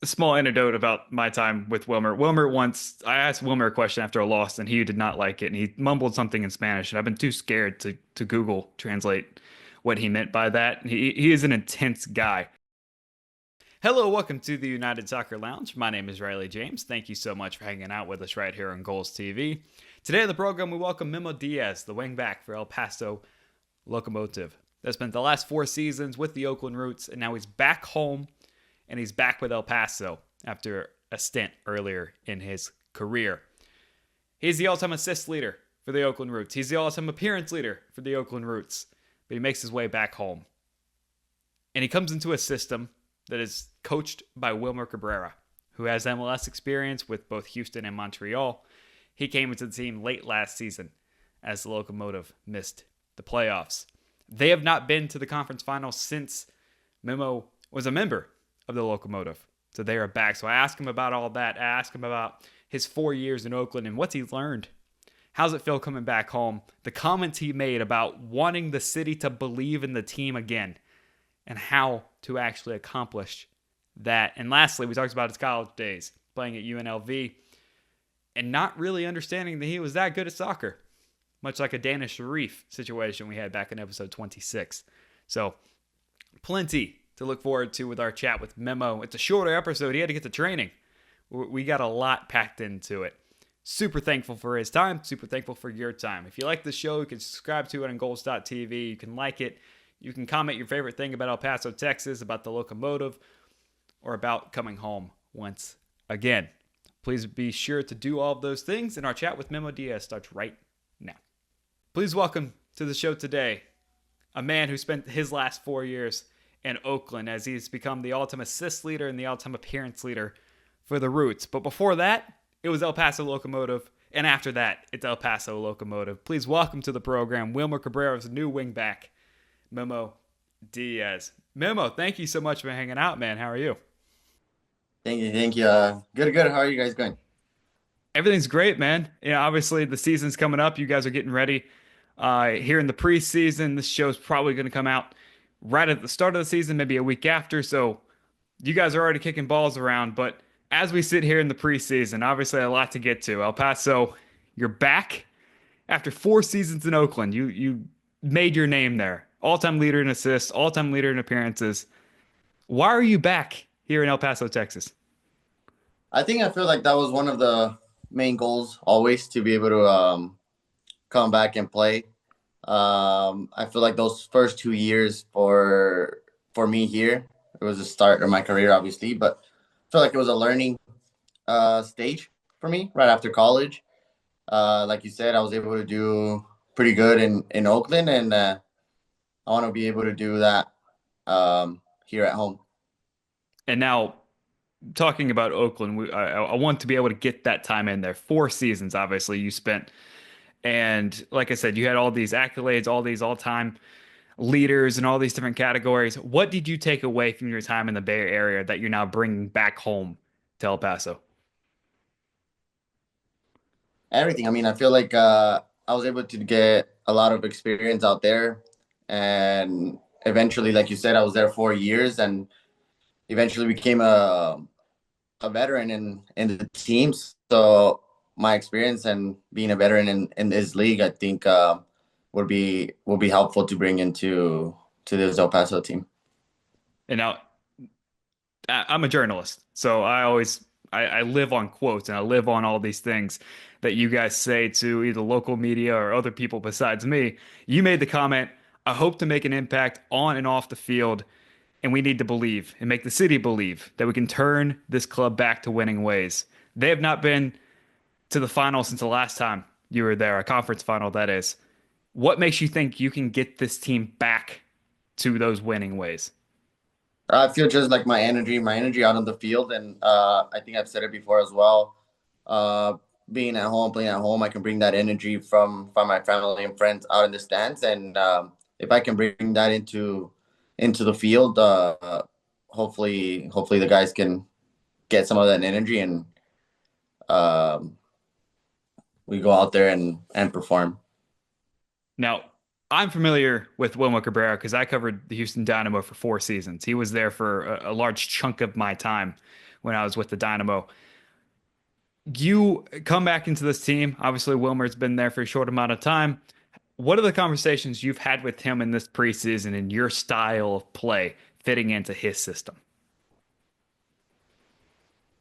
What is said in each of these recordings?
A small anecdote about my time with Wilmer. I asked Wilmer a question after a loss, and he did not like it, and he mumbled something in Spanish, and I've been too scared to Google translate what he meant by that. He is an intense guy. Hello, welcome to the United Soccer Lounge. My name is Riley James. Thank you so much for hanging out with us right here on Goals TV. Today on the program, we welcome Memo Diaz, the wingback for El Paso Locomotive. That spent the last 4 seasons with the Oakland Roots, and now he's back home, and he's back with El Paso after a stint earlier in his career. He's the all-time assist leader for the Oakland Roots. He's the all-time appearance leader for the Oakland Roots, but he makes his way back home. And he comes into a system that is coached by Wimer Cabrera, who has MLS experience with both Houston and Montreal. He came into the team late last season as the Locomotive missed the playoffs. They have not been to the conference finals since Memo was a member of the Locomotive. So they are back. So I asked him about all that. I asked him about his 4 years in Oakland and what's he learned. How's it feel coming back home? The comments he made about wanting the city to believe in the team again and how to actually accomplish that. And lastly, we talked about his college days, playing at UNLV and not really understanding that he was that good at soccer, much like a Danish Sharif situation we had back in episode 26. So plenty to look forward to with our chat with Memo. It's a shorter episode. He had to get to training. We got a lot packed into it. Super thankful for his time. Super thankful for your time. If you like the show, you can subscribe to it on goals.tv. You can like it. You can comment your favorite thing about El Paso, Texas, about the Locomotive, or about coming home once again. Please be sure to do all of those things, and our chat with Memo Diaz starts right now. Please welcome to the show today a man who spent his last 4 years in Oakland as he's become the all-time assist leader and the all-time appearance leader for the Roots. But before that, it was El Paso Locomotive, and after that, it's El Paso Locomotive. Please welcome to the program Wimer Cabrera's new wingback, Memo Diaz. Memo, thank you so much for hanging out, man. How are you? Thank you, thank you. Good, good. How are you guys going? Everything's great, man. Obviously the season's coming up. You guys are getting ready. Here in the preseason, this show's probably going to come out right at the start of the season, maybe a week after. So you guys are already kicking balls around. But as we sit here in the preseason, obviously a lot to get to. El Paso, you're back after 4 seasons in Oakland. You made your name there. All-time leader in assists, all-time leader in appearances. Why are you back here in El Paso, Texas? I think I feel like that was one of the main goals always to be able to come back and play. I feel like those first 2 years for me here, it was the start of my career, obviously, but I feel like it was a learning stage for me right after college. Like you said, I was able to do pretty good in Oakland, and I want to be able to do that here at home. And now, talking about Oakland, I want to be able to get that time in there. 4 seasons, obviously, you spent. And like I said, you had all these accolades, all these all-time leaders and all these different categories. What did you take away from your time in the Bay Area that you're now bringing back home to El Paso? Everything. I mean, I feel like I was able to get a lot of experience out there, and eventually, like you said, I was there 4 years, and eventually became a veteran in the teams. So my experience and being a veteran in this league, I think, would be helpful to bring to this El Paso team. And now I'm a journalist, so I live on quotes and I live on all these things that you guys say to either local media or other people besides me. You made the comment, I hope to make an impact on and off the field, and we need to believe and make the city believe that we can turn this club back to winning ways. They have not been to the final since the last time you were there, a conference final, that is. What makes you think you can get this team back to those winning ways? I feel just like my energy out on the field, and I think I've said it before as well. Uh, Being at home, playing at home, I can bring that energy from my family and friends out in the stands, and if I can bring that into the field, hopefully the guys can get some of that energy, and um, we go out there and perform. Now, I'm familiar with Wilmer Cabrera because I covered the Houston Dynamo for 4 seasons. He was there for a large chunk of my time when I was with the Dynamo. You come back into this team. Obviously, Wilmer's been there for a short amount of time. What are the conversations you've had with him in this preseason and your style of play fitting into his system?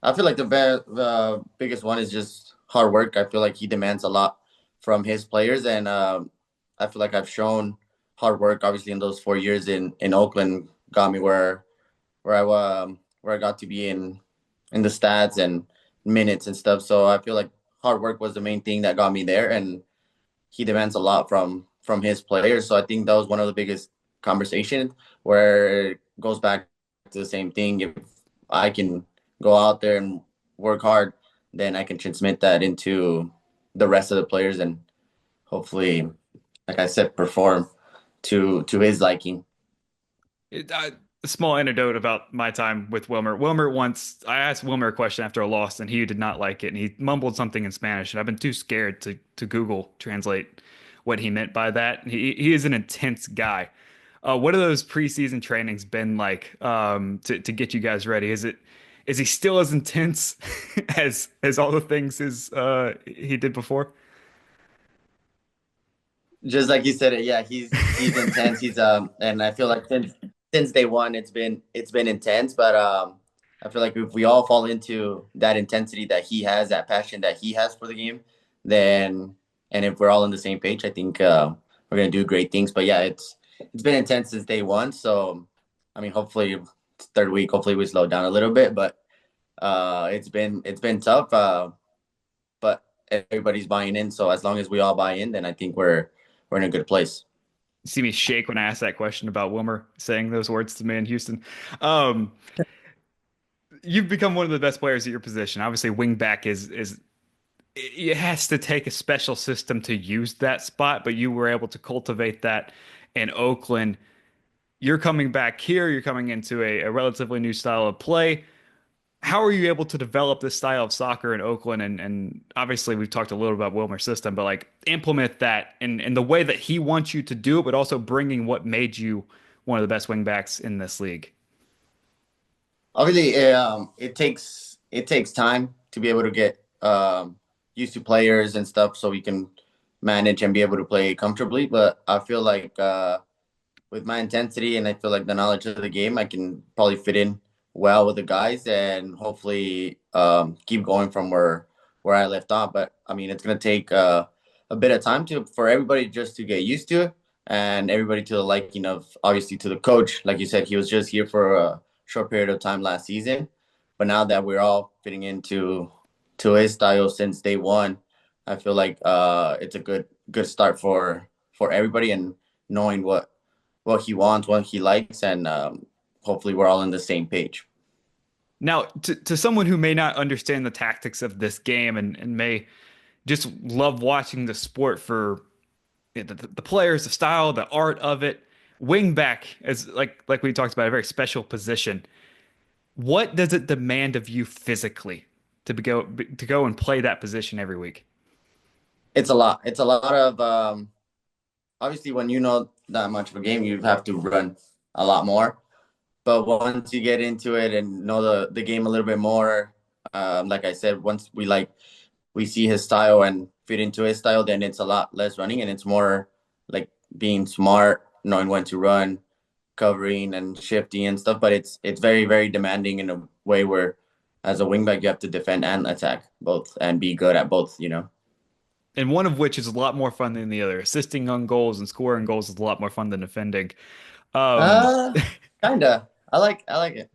I feel like the biggest one is just hard work. I feel like he demands a lot from his players, and I feel like I've shown hard work. Obviously, in those 4 years in Oakland, got me where I got to be in the stats and minutes and stuff. So I feel like hard work was the main thing that got me there, and he demands a lot from his players. So I think that was one of the biggest conversations where it goes back to the same thing. If I can go out there and work hard, then I can transmit that into the rest of the players and hopefully, like I said, perform to his liking. It, a small anecdote about my time with Wilmer. I asked Wilmer a question after a loss, and he did not like it, and he mumbled something in Spanish, and I've been too scared to Google translate what he meant by that. He is an intense guy. What have those preseason trainings been like to get you guys ready? Is he still as intense as all the things he did before? Just like you said it, yeah, he's intense. He's and I feel like since day one it's been intense, but I feel like if we all fall into that intensity that he has, that passion that he has for the game, then and if we're all on the same page, I think we're gonna do great things. But yeah, it's been intense since day one. So I mean, hopefully third week, hopefully we slow down a little bit, but it's been tough. But everybody's buying in, so as long as we all buy in, then I think we're in a good place. See me shake when I asked that question about Wilmer saying those words to me in Houston. Um, you've become one of the best players at your position. Obviously, wingback is it has to take a special system to use that spot, but you were able to cultivate that in Oakland. You're coming back here, you're coming into a relatively new style of play. How are you able to develop this style of soccer in Oakland? And obviously, we've talked a little about Wilmer's system, but like implement that in the way that he wants you to do it, but also bringing what made you one of the best wingbacks in this league. Obviously, it takes time to be able to get used to players and stuff, so we can manage and be able to play comfortably. But I feel like with my intensity and I feel like the knowledge of the game, I can probably fit in well with the guys and hopefully keep going from where I left off. But I mean, it's gonna take a bit of time to for everybody just to get used to it and everybody to the liking of obviously to the coach. Like you said, he was just here for a short period of time last season, but now that we're all fitting into his style since day one, I feel like it's a good start for everybody and knowing what he wants, what he likes, and hopefully we're all on the same page. Now, to someone who may not understand the tactics of this game and may just love watching the sport for the players, the style, the art of it, wingback is like we talked about, a very special position. What does it demand of you physically to go and play that position every week? It's a lot. It's a lot of obviously when you know that much of a game, you have to run a lot more. But once you get into it and know the game a little bit more, like I said, once we see his style and fit into his style, then it's a lot less running and it's more like being smart, knowing when to run, covering and shifting and stuff. But it's very, very demanding in a way where as a wingback you have to defend and attack both and be good at both. And one of which is a lot more fun than the other. Assisting on goals and scoring goals is a lot more fun than defending. Um, Uh Kinda. I like it.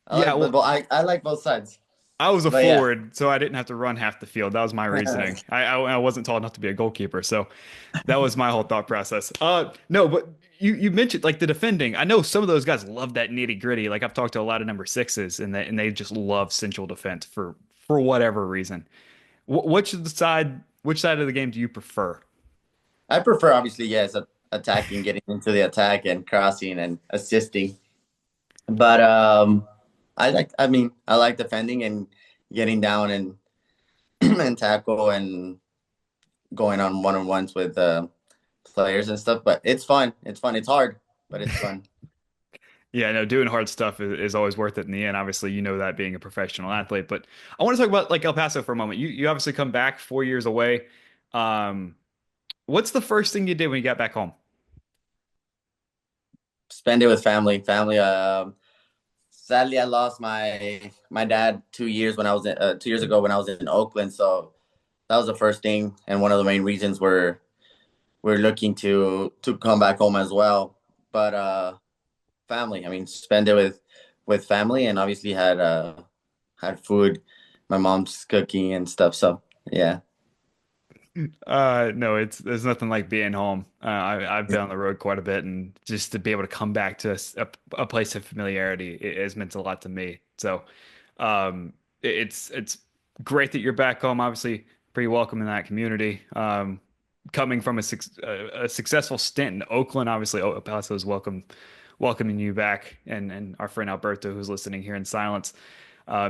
I yeah, like but well, I like both sides. I was a But yeah. forward, so I didn't have to run half the field. That was my reasoning. I wasn't tall enough to be a goalkeeper, so that was my whole thought process. No, but you mentioned like the defending. I know some of those guys love that nitty gritty. Like I've talked to a lot of number sixes, and they just love central defense for whatever reason. Which side of the game do you prefer? I prefer obviously yes, attacking, getting into the attack and crossing and assisting. But I like defending and getting down and and tackle and going on one-on-ones with players and stuff. But it's fun. It's fun. It's hard, but it's fun. Yeah, no, doing hard stuff is always worth it in the end. Obviously, you know that being a professional athlete. But I want to talk about like El Paso for a moment. You obviously come back 4 years away. Um, what's the first thing you did when you got back home? Spend it with family. Family. Sadly, I lost my dad 2 years when I was 2 years ago when I was in Oakland. So that was the first thing, and one of the main reasons we're looking to come back home as well. But family. I mean, spend it with family, and obviously had food. My mom's cooking and stuff. So yeah. No, there's nothing like being home. I've been on the road quite a bit, and just to be able to come back to a place of familiarity it has meant a lot to me. So, it's great that you're back home. Obviously, pretty welcome in that community. Coming from a successful stint in Oakland, obviously, El Paso is welcoming you back, and our friend Alberto, who's listening here in silence,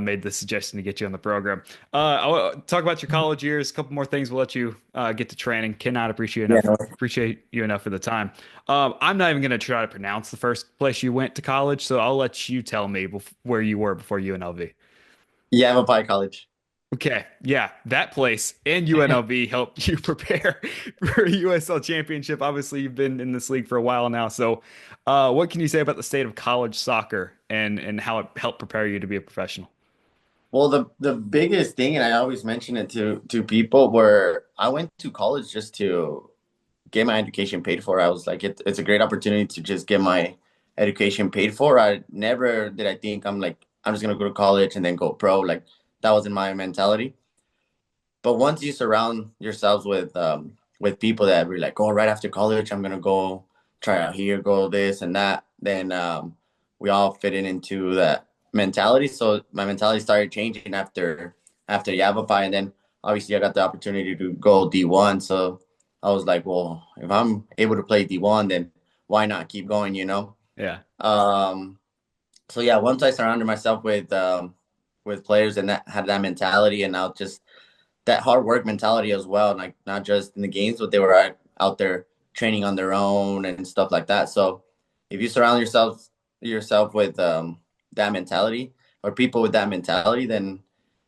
made the suggestion to get you on the program. I'll talk about your college years. A couple more things. We'll let you get to training. Cannot Yeah. No. appreciate you enough for the time. I'm not even going to try to pronounce the first place you went to college, so I'll let you tell me where you were before UNLV. Yeah, I'm a Pie College. Okay, yeah, that place and UNLV helped you prepare for a USL championship. Obviously, you've been in this league for a while now. So, what can you say about the state of college soccer and how it helped prepare you to be a professional? Well, the biggest thing, and I always mention it to people, where I went to college just to get my education paid for. I was like, it's a great opportunity to just get my education paid for. I never did I think I'm just gonna go to college and then go pro. Like that wasn't my mentality. But once you surround yourselves with people that were like, oh, right after college, I'm gonna go try out here, go this and that, then we all fit into that mentality. So my mentality started changing after Yavapai, and then obviously I got the opportunity to go D1. So I was like, well, if I'm able to play D1, then why not keep going, you know? Yeah. Um, so yeah, once I surrounded myself with players and that had that mentality, and now just that hard work mentality as well, like not just in the games, but they were out there training on their own and stuff like that. So if you surround yourself with that mentality or people with that mentality, then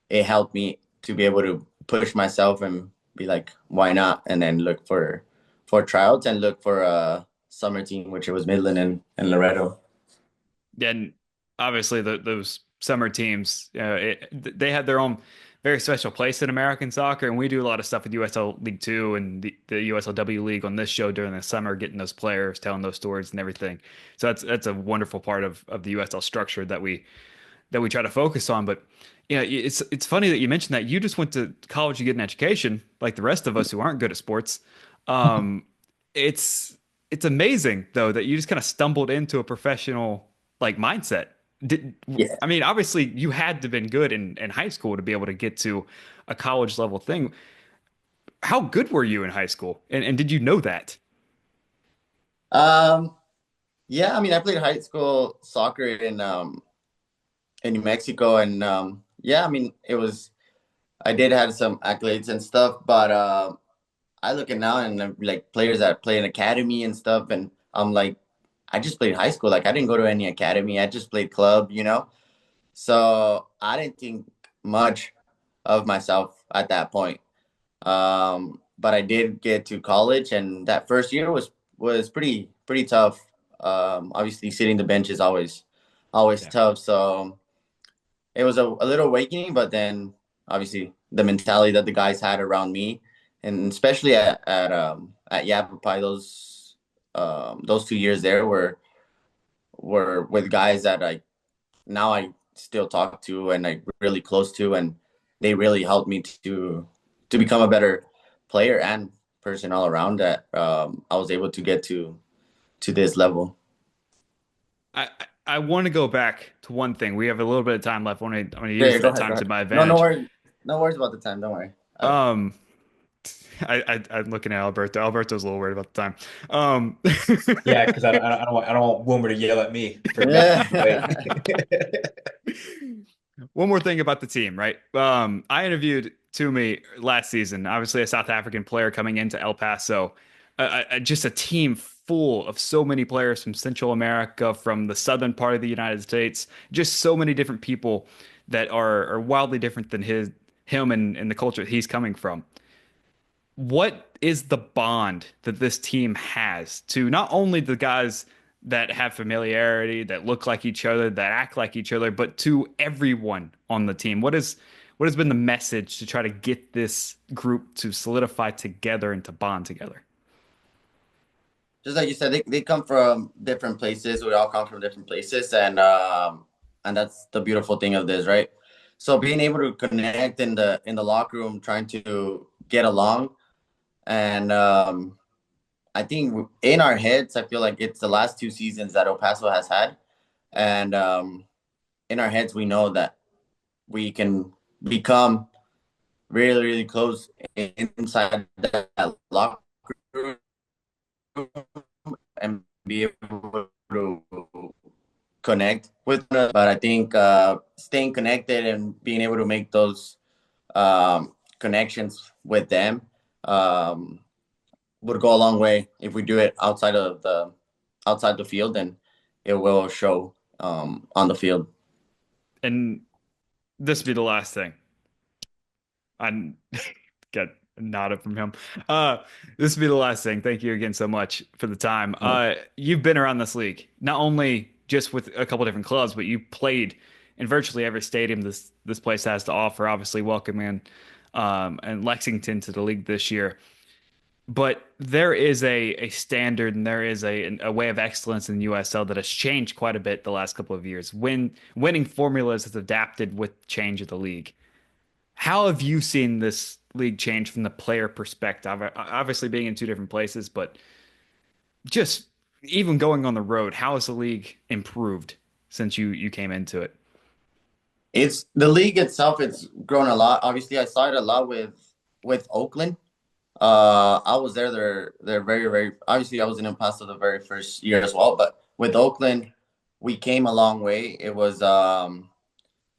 it helped me to be able to push myself and be like, why not? And then look for tryouts and look for a summer team, which it was Midland and Loretto. And obviously those summer teams, they had their own very special place in American soccer, and we do a lot of stuff with USL League Two and the USLW League on this show during the summer, getting those players, telling those stories and everything. So that's a wonderful part of the USL structure that we try to focus on. But it's funny that you mentioned that you just went to college to get an education, like the rest of us who aren't good at sports. Um, it's it's amazing though that you just kind of stumbled into a professional like mindset. Did Yeah. I mean, obviously you had to have been good in high school to be able to get to a college level thing. How good were you in high school? And did you know that? Um, yeah, I mean, I played high school soccer in New Mexico, and yeah, I mean, I did have some accolades and stuff, but I look at now and like players that play in academy and stuff, and I'm like, I just played high school. Like I didn't go to any academy. I just played club, you know. So I didn't think much of myself at that point. But I did get to college, and that first year was pretty tough. Obviously, sitting the bench is always Yeah. tough. So it was a little awakening, but then obviously the mentality that the guys had around me, and especially at Yavapai, those 2 years there were with guys that I still talk to and like really close to, and they really helped me to become a better player and person all around that I was able to get to this level. I want to go back to one thing. We have a little bit of time left. I want to Yeah, use yeah, go that ahead, go time to ahead. my No, advantage. no worries about the time. Don't worry. Um, I'm looking at Alberto. Alberto's a little worried about the time. Yeah, because I don't want Wilmer to yell at me for making him wait. Yeah. One more thing about the team, right? I interviewed Toomey last season, obviously a South African player coming into El Paso. just a team full of so many players from Central America, from the southern part of the United States, just so many different people that are wildly different than him and the culture that he's coming from. What is the bond that this team has to not only the guys that have familiarity, that look like each other, that act like each other, but to everyone on the team? What has been the message to try to get this group to solidify together and to bond together? Just like you said, they come from different places. We all come from different places, and that's the beautiful thing of this, right? So being able to connect in the locker room, trying to get along, and I think in our heads, I feel like it's the last 2 seasons that El Paso has had, and in our heads, we know that we can become really, really close inside that locker room and be able to connect with them. But I think staying connected and being able to make those connections with them would go a long way if we do it outside the field, and it will show on the field. And this would be the last thing. I get a nod from him. This would be the last thing. Thank you again so much for the time. You've been around this league, not only just with a couple different clubs, but you played in virtually every stadium this place has to offer. Obviously, welcoming and Lexington to the league this year. But there is a standard and there is a way of excellence in the USL that has changed quite a bit the last couple of years. Winning formulas has adapted with change of the league. How have you seen this league change from the player perspective? Obviously, being in two different places, but just even going on the road, how has the league improved since you came into it? It's the league itself. It's grown a lot. Obviously, I saw it a lot with Oakland. I was there. They're very, very. Obviously, I was in El Paso the very first year as well. But with Oakland, we came a long way. It was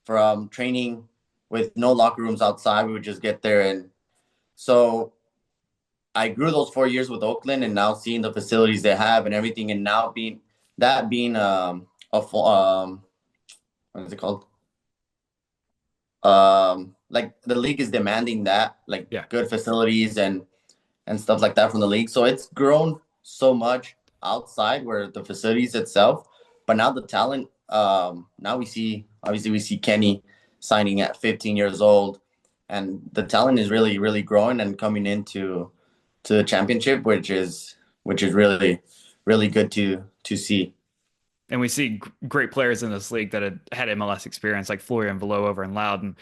from training with no locker rooms outside. We would just get there, and so I grew those 4 years with Oakland, and now seeing the facilities they have and everything, and now being a full what is it called? Like the league is demanding that, like Yeah. good facilities and stuff like that from the league. So it's grown so much outside where the facilities itself, but now the talent. Now we see Kenny signing at 15 years old, and the talent is really, really growing and coming into the championship, which is really, really good to see. And we see great players in this league that had MLS experience, like Florian Velo over in Loudon.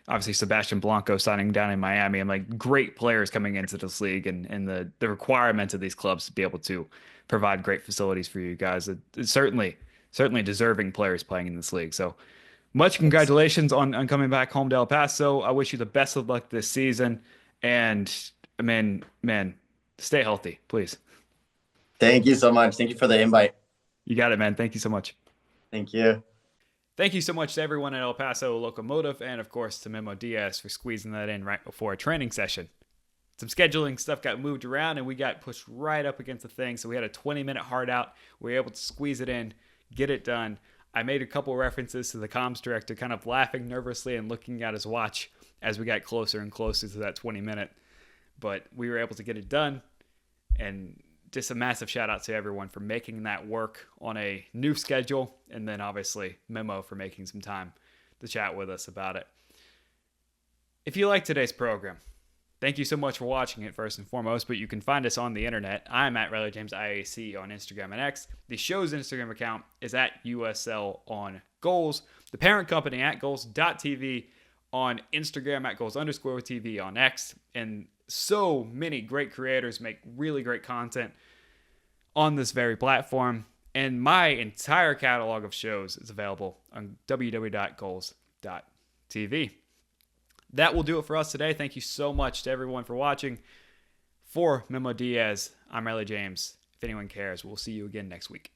Obviously, Sebastian Blanco signing down in Miami, and like great players coming into this league, and the requirement of these clubs to be able to provide great facilities for you guys. It's certainly deserving players playing in this league. So much congratulations on coming back home to El Paso. I wish you the best of luck this season, and man, stay healthy, please. Thank you so much. Thank you for the invite. You got it, man. Thank you so much. Thank you. Thank you so much to everyone at El Paso Locomotive, and of course to Memo Diaz for squeezing that in right before a training session. Some scheduling stuff got moved around and we got pushed right up against the thing, so we had a 20-minute hard out. We were able to squeeze it in, get it done. I made a couple references to the comms director kind of laughing nervously and looking at his watch as we got closer and closer to that 20-minute. But we were able to get it done, and just a massive shout out to everyone for making that work on a new schedule. And then obviously Memo for making some time to chat with us about it. If you like today's program, thank you so much for watching it first and foremost, but you can find us on the internet. I'm at Riley James IAC on Instagram and X. The show's Instagram account is at USL on Goals. The parent company at goals.tv on Instagram, at goals_TV on X. And so many great creators make really great content on this very platform. And my entire catalog of shows is available on www.goals.tv. That will do it for us today. Thank you so much to everyone for watching. For Memo Diaz, I'm Riley James. If anyone cares, we'll see you again next week.